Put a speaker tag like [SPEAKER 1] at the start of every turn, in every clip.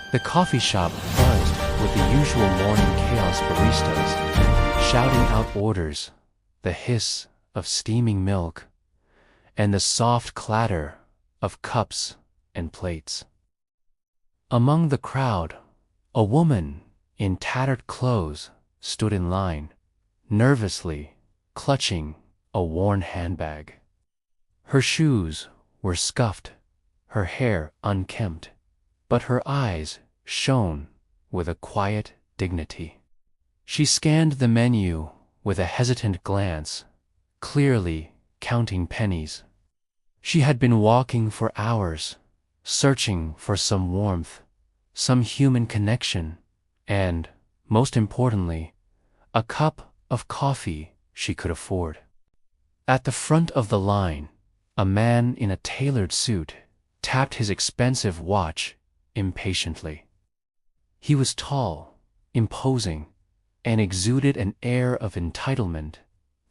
[SPEAKER 1] The coffee shop buzzed with the usual morning chaos, baristas shouting out orders, the hiss of steaming milk, and the soft clatter of cups and plates. Among the crowd, a woman in tattered clothes stood in line, nervously clutching a worn handbag. Her shoes were scuffed, her hair unkempt, but her eyes shone with a quiet dignity. She scanned the menu with a hesitant glance, clearly counting pennies. She had been walking for hours, searching for some warmth, some human connection, and, most importantly, a cup of coffee she could afford. At the front of the line, a man in a tailored suit tapped his expensive watch impatiently. He was tall, imposing, and exuded an air of entitlement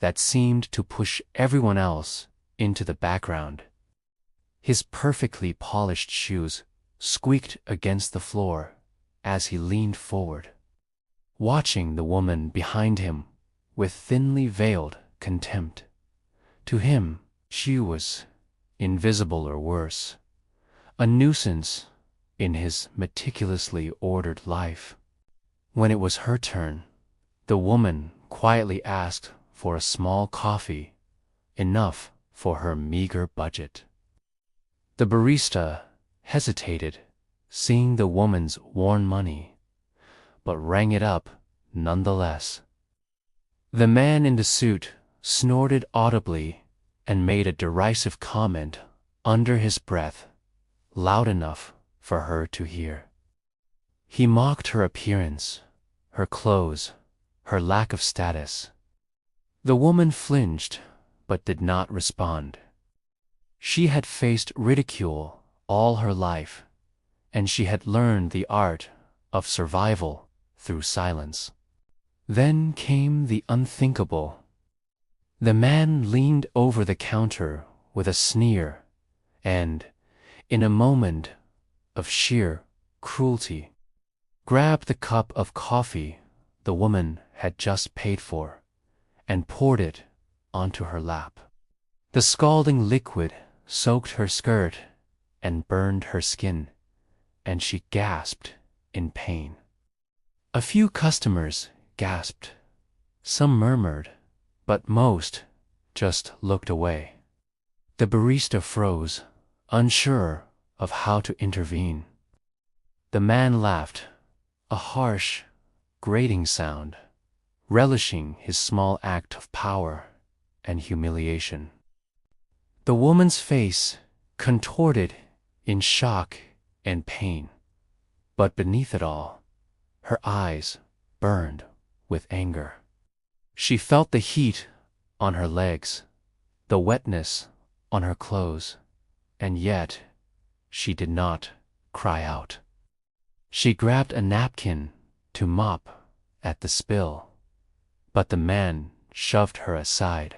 [SPEAKER 1] that seemed to push everyone else into the background. His perfectly polished shoes squeaked against the floor as he leaned forward, watching the woman behind him with thinly veiled contempt. To him, she was invisible or worse, a nuisance in his meticulously ordered life. When it was her turn, the woman quietly asked for a small coffee, enough for her meager budget. The barista hesitated, seeing the woman's worn money, but rang it up nonetheless. The man in the suit snorted audibly and made a derisive comment under his breath, loud enough for her to hear. He mocked her appearance, her clothes, her lack of status. The woman flinched, but did not respond. She had faced ridicule all her life, and she had learned the art of survival through silence. Then came the unthinkable. The man leaned over the counter with a sneer and, in a moment of sheer cruelty, grabbed the cup of coffee the woman had just paid for and poured it onto her lap. The scalding liquid soaked her skirt and burned her skin, and she gasped in pain. A few customers gasped. Some murmured, but most just looked away. The barista froze, unsure of how to intervene. The man laughed, a harsh, grating sound, relishing his small act of power and humiliation. The woman's face contorted in shock and pain, but beneath it all, her eyes burned with anger. She felt the heat on her legs, the wetness on her clothes, and yet she did not cry out. She grabbed a napkin to mop at the spill, but the man shoved her aside,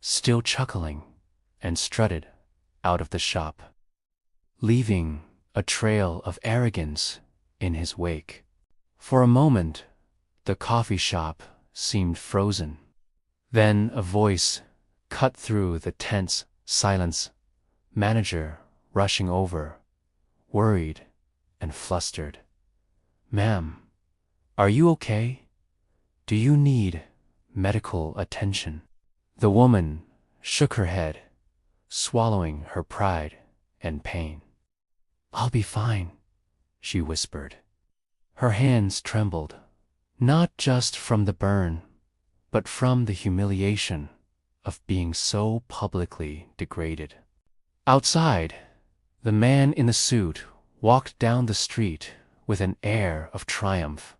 [SPEAKER 1] still chuckling, and strutted out of the shop, leaving a trail of arrogance in his wake. For a moment, the coffee shop seemed frozen. Then a voice cut through the tense silence, manager rushing over, worried and flustered. "Ma'am, are you okay? Do you need medical attention?" The woman shook her head, swallowing her pride and pain. "I'll be fine," she whispered. Her hands trembled, not just from the burn, but from the humiliation of being so publicly degraded. Outside, the man in the suit walked down the street with an air of triumph,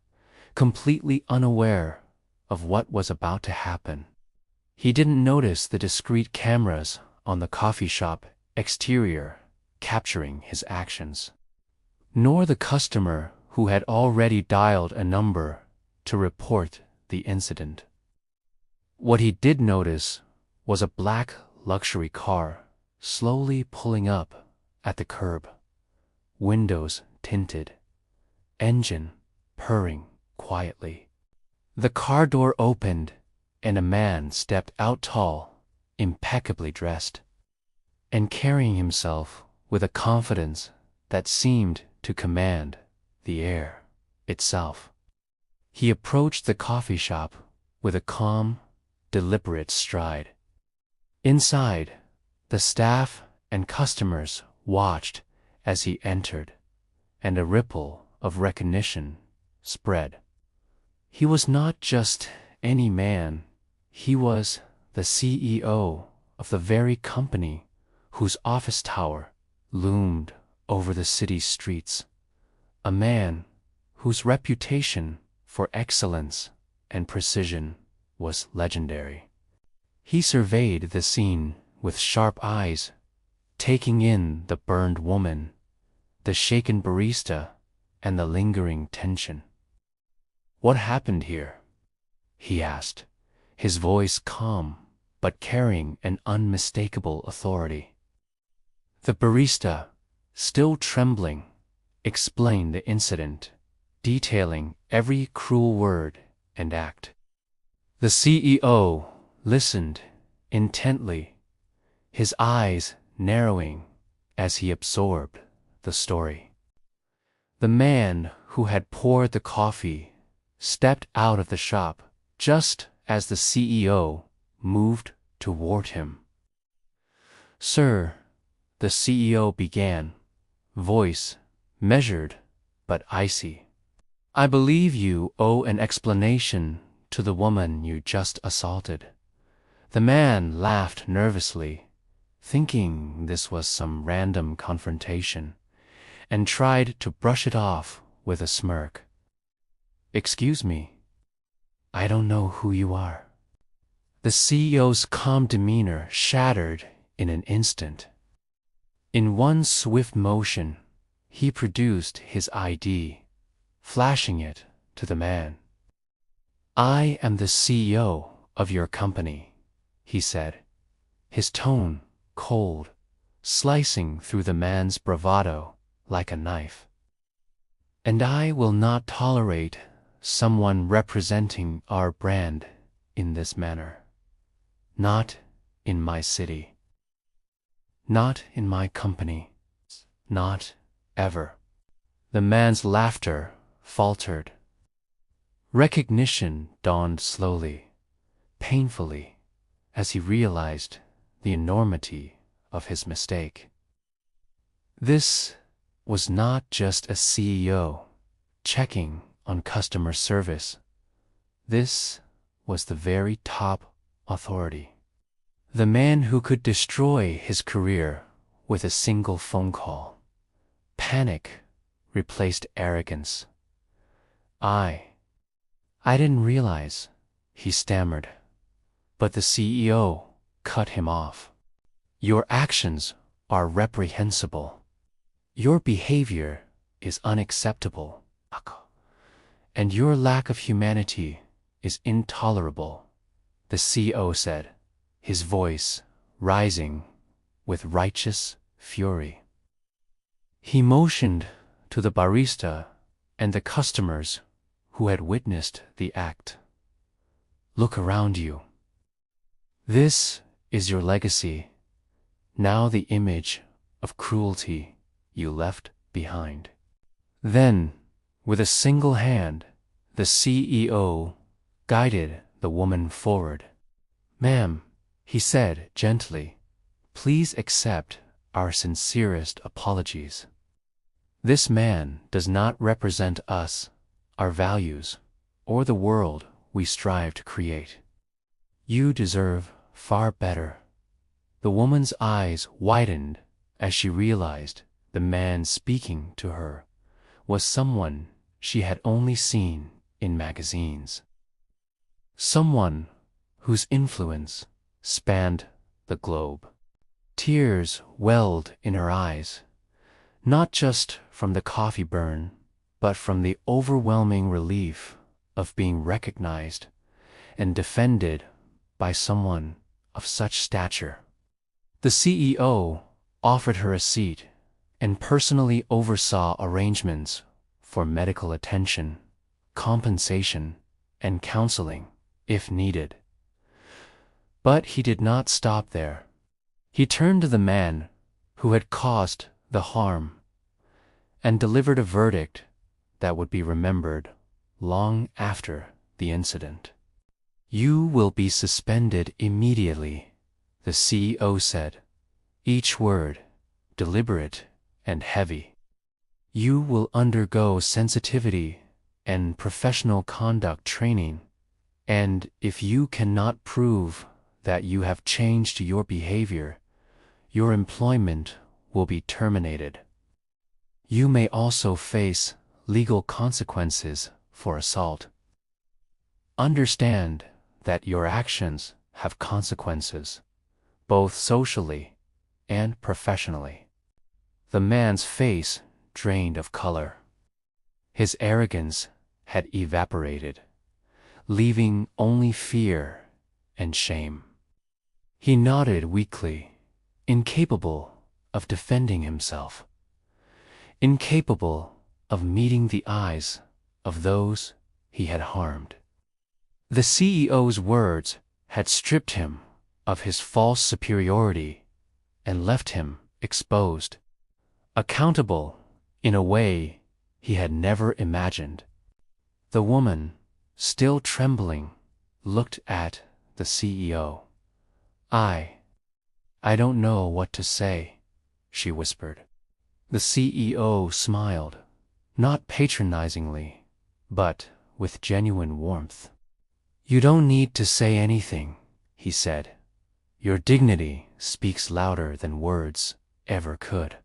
[SPEAKER 1] completely unaware of what was about to happen. He didn't notice the discreet cameras on the coffee shop exterior capturing his actions, nor the customer who had already dialed a number to report the incident. What he did notice was a black luxury car slowly pulling up at the curb, windows tinted, engine purring quietly. The car door opened, and a man stepped out tall, impeccably dressed, and carrying himself with a confidence that seemed to command the air itself. He approached the coffee shop with a calm, deliberate stride. Inside, the staff and customers watched as he entered, and a ripple of recognition spread. He was not just any man, he was the CEO of the very company whose office tower loomed over the city's streets, a man whose reputation for excellence and precision was legendary. He surveyed the scene with sharp eyes, taking in the burned woman, the shaken barista, and the lingering tension. "What happened here?" he asked, his voice calm but carrying an unmistakable authority. The barista, still trembling, explained the incident, detailing every cruel word and act. The CEO listened intently, his eyes narrowing as he absorbed the story. The man who had poured the coffee stepped out of the shop just as the CEO moved toward him. "Sir," the CEO began, voice measured but icy, "I believe you owe an explanation to the woman you just assaulted." The man laughed nervously, thinking this was some random confrontation, and tried to brush it off with a smirk. "Excuse me, I don't know who you are." The CEO's calm demeanor shattered in an instant. In one swift motion, he produced his ID, flashing it to the man. "I am the CEO of your company," he said, his tone cold, slicing through the man's bravado like a knife. "And I will not tolerate someone representing our brand in this manner. Not in my city. Not in my company. Not ever." The man's laughter faltered. Recognition dawned slowly, painfully, as he realized the enormity of his mistake. This was not just a CEO checking on customer service. This was the very top authority. The man who could destroy his career with a single phone call. Panic replaced arrogance. I didn't realize," he stammered, but the CEO cut him off. "Your actions are reprehensible. Your behavior is unacceptable. And your lack of humanity is intolerable," the CEO said, his voice rising with righteous fury. He motioned to the barista and the customers who had witnessed the act. "Look around you. This is your legacy, now the image of cruelty you left behind." Then, with a single hand, the CEO guided the woman forward. "Ma'am," he said gently, "please accept our sincerest apologies. This man does not represent us, our values, or the world we strive to create. You deserve far better." The woman's eyes widened as she realized the man speaking to her was someone she had only seen in magazines. Someone whose influence spanned the globe. Tears welled in her eyes, not just from the coffee burn, but from the overwhelming relief of being recognized and defended by someone of such stature. The CEO offered her a seat and personally oversaw arrangements for medical attention, compensation, and counseling, if needed. But he did not stop there. He turned to the man who had caused the harm and delivered a verdict that would be remembered long after the incident. "You will be suspended immediately," the CEO said, each word deliberate and heavy. "You will undergo sensitivity and professional conduct training, and if you cannot prove that you have changed your behavior, your employment will be terminated. You may also face legal consequences for assault. Understand that your actions have consequences, both socially and professionally." The man's face drained of color. His arrogance had evaporated, leaving only fear and shame. He nodded weakly, incapable of defending himself, incapable of meeting the eyes of those he had harmed. The CEO's words had stripped him of his false superiority and left him exposed, accountable in a way he had never imagined. The woman, still trembling, looked at the CEO. I don't know what to say," she whispered. The CEO smiled, not patronizingly, but with genuine warmth. "You don't need to say anything," he said. "Your dignity speaks louder than words ever could.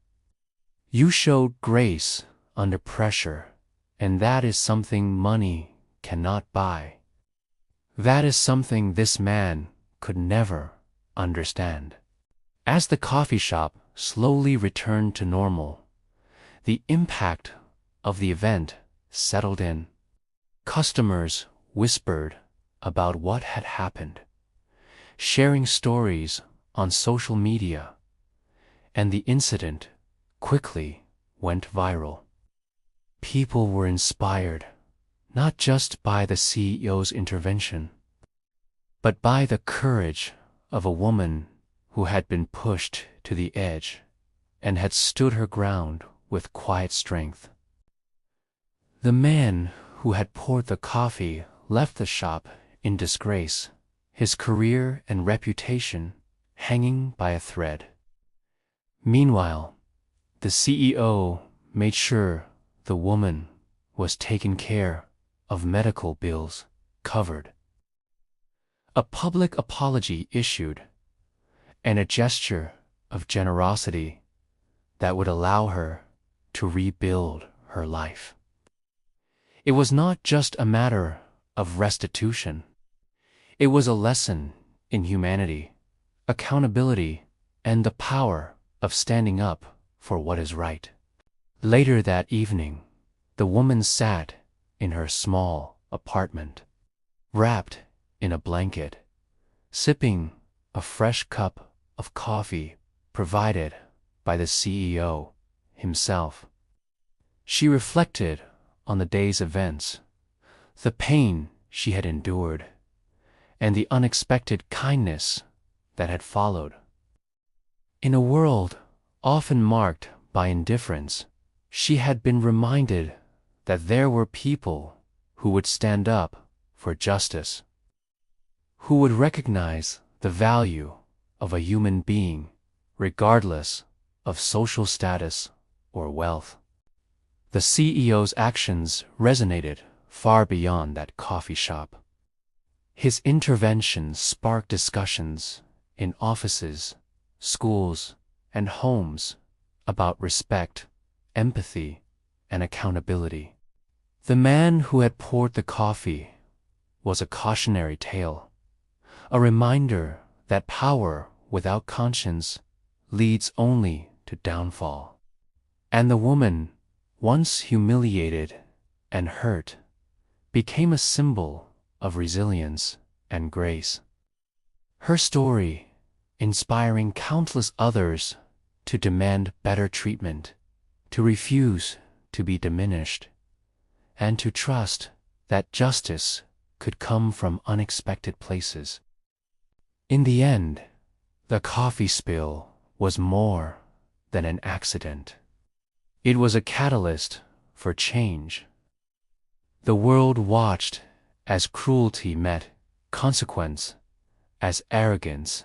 [SPEAKER 1] You showed grace under pressure, and that is something money cannot buy. That is something this man could never understand." As the coffee shop slowly returned to normal, the impact of the event settled in. Customers whispered about what had happened, sharing stories on social media, and the incident quickly went viral. People were inspired, not just by the CEO's intervention, but by the courage of a woman who had been pushed to the edge and had stood her ground with quiet strength. The man who had poured the coffee left the shop in disgrace, his career and reputation hanging by a thread. Meanwhile, the CEO made sure the woman was taken care of, medical bills covered. A public apology issued, and a gesture of generosity that would allow her to rebuild her life. It was not just a matter of restitution. It was a lesson in humanity, accountability, and the power of standing up for what is right. Later that evening, the woman sat in her small apartment, wrapped in a blanket, sipping a fresh cup of coffee provided by the CEO himself. She reflected on the day's events, the pain she had endured, and the unexpected kindness that had followed. In a world often marked by indifference, she had been reminded that there were people who would stand up for justice, who would recognize the value of a human being regardless of social status or wealth. The CEO's actions resonated far beyond that coffee shop. His intervention sparked discussions in offices, schools, and homes about respect, empathy, and accountability. The man who had poured the coffee was a cautionary tale, a reminder that power without conscience leads only to downfall. And the woman, once humiliated and hurt, became a symbol of resilience and grace. Her story, inspiring countless others to demand better treatment, to refuse to be diminished, and to trust that justice could come from unexpected places. In the end, the coffee spill was more than an accident. It was a catalyst for change. The world watched as cruelty met consequence, as arrogance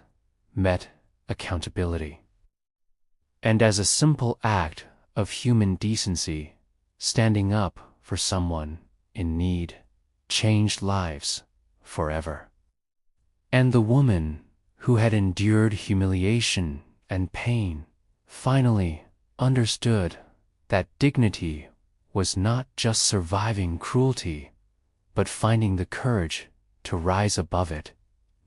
[SPEAKER 1] met accountability. And as a simple act of human decency, standing up for someone in need changed lives forever. And the woman who had endured humiliation and pain finally understood that dignity was not just surviving cruelty, but finding the courage to rise above it,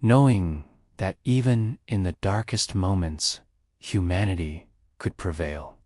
[SPEAKER 1] knowing that even in the darkest moments, humanity could prevail.